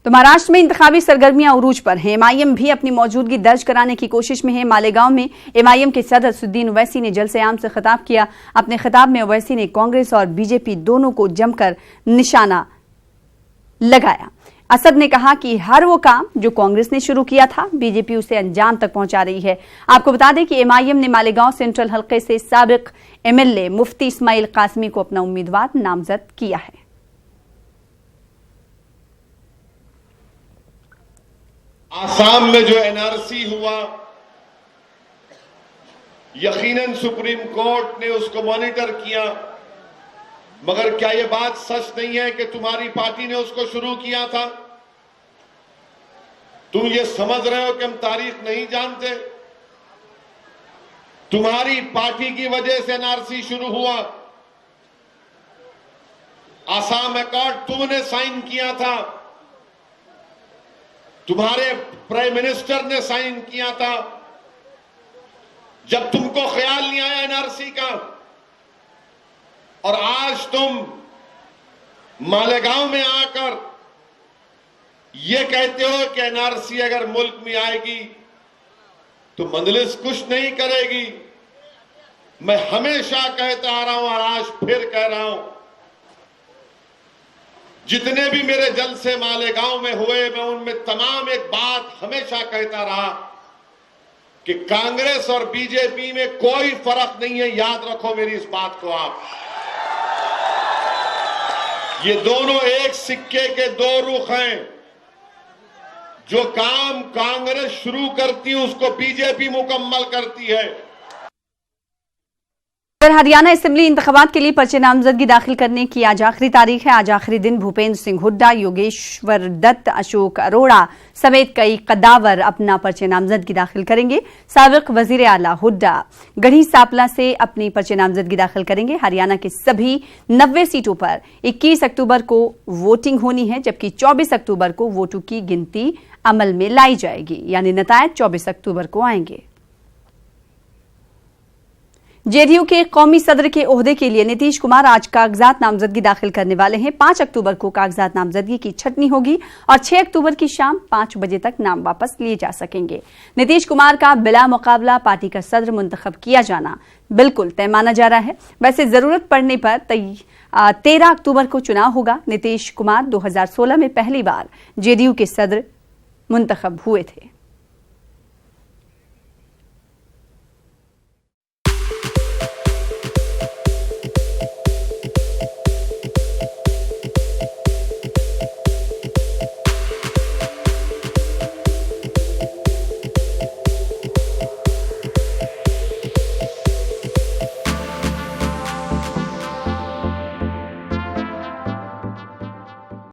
तो महाराष्ट्र में इंतखाबी सरगर्मियां उरूज पर हैं। एमआईएम भी अपनी मौजूदगी दर्ज कराने की कोशिश में है। मालेगांव में एमआईएम के सदर असदुद्दीन ओवैसी ने जलसे-आम से खिताब किया। अपने खिताब में ओवैसी ने कांग्रेस और बीजेपी दोनों को जमकर निशाना लगाया। असद ने कहा कि हर वो काम जो कांग्रेस ने शुरू किया था बीजेपी उसे अंजाम तक पहुंचा रही है। आपको बता दें कि एमआईएम ने मालेगांव सेंट्रल हल्के से साबिक एमएलए मुफ्ती इस्माइल कासमी को अपना उम्मीदवार नामजद किया है। आसाम में जो एनआरसी हुआ, यकीनन सुप्रीम कोर्ट ने उसको मॉनिटर किया, मगर क्या यह बात सच नहीं है कि तुम्हारी पार्टी ने उसको शुरू किया था? तुम ये समझ रहे हो कि हम तारीख नहीं जानते? तुम्हारी पार्टी की वजह से एनआरसी शुरू हुआ। आसाम अकॉर्ड तुमने साइन किया था, तुम्हारे प्राइम मिनिस्टर ने साइन किया था। जब तुमको ख्याल नहीं आया एनआरसी का, और आज तुम मालेगांव में आकर ये कहते हो कि एनआरसी अगर मुल्क में आएगी तो मजलिस कुछ नहीं करेगी। मैं हमेशा कहता आ रहा हूं और आज फिर कह रहा हूं, जितने भी मेरे जलसे मालेगांव में हुए, मैं उनमें तमाम एक बात हमेशा कहता रहा कि कांग्रेस और बीजेपी में कोई फर्क नहीं है। याद रखो मेरी इस बात को आप। ये दोनों एक सिक्के के दो रुख हैं। जो काम कांग्रेस शुरू करती है उसको बीजेपी मुकम्मल करती है। हरियाणा असेंबली इंतखाबात के लिए पर्चे नामजदगी दाखिल करने की आज आखिरी तारीख है। आज आखिरी दिन भूपेंद्र सिंह हुड्डा, योगेश्वर दत्त, अशोक अरोड़ा समेत कई कद्दावर अपना पर्चे नामजदगी दाखिल करेंगे। साबिक वजीर आला हुड्डा गढ़ी सांपला से अपनी पर्चे नामजदगी दाखिल करेंगे। हरियाणा के सभी 90 सीटों पर 21 अक्टूबर को वोटिंग होनी है, जबकि 24 अक्टूबर को वोटों की गिनती अमल में लाई जाएगी, यानी नतायज 24 अक्टूबर को आएंगे। जेडीयू के कौमी सदर के ओहदे के लिए नीतीश कुमार आज कागजात नामजदगी दाखिल करने वाले हैं। 5 अक्टूबर को कागजात नामजदगी की छटनी होगी और 6 अक्टूबर की शाम 5 बजे तक नाम वापस लिए जा सकेंगे। नीतीश कुमार का बिला मुकाबला पार्टी का सदर मुंतखब किया जाना बिल्कुल तय माना जा रहा है। वैसे जरूरत पड़ने पर 13 अक्टूबर को चुनाव होगा। नीतीश कुमार 2016 में पहली बार जेडीयू के सदर मुंतखब हुए थे।